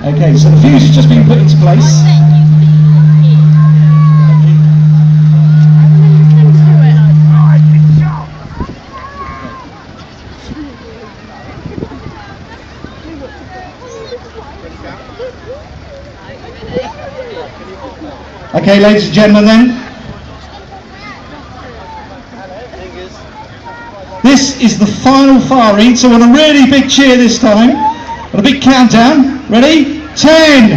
Okay, so the fuse has just been put into place. Okay, ladies and gentlemen, then. This is the final firing, so on a really big cheer this time. On a big countdown. Ready? 10,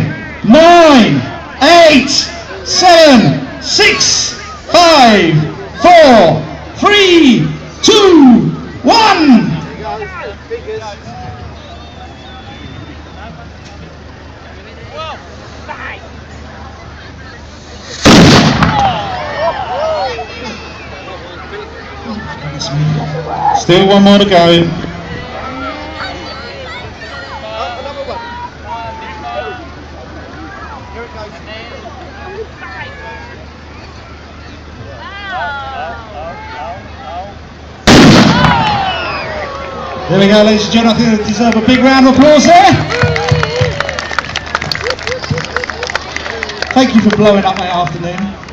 9, 8, 7, 6, 5, 4, 3, 2, 1. Still one more to go. There we go, ladies and gentlemen. I think they deserve a big round of applause there. Thank you for blowing up my afternoon.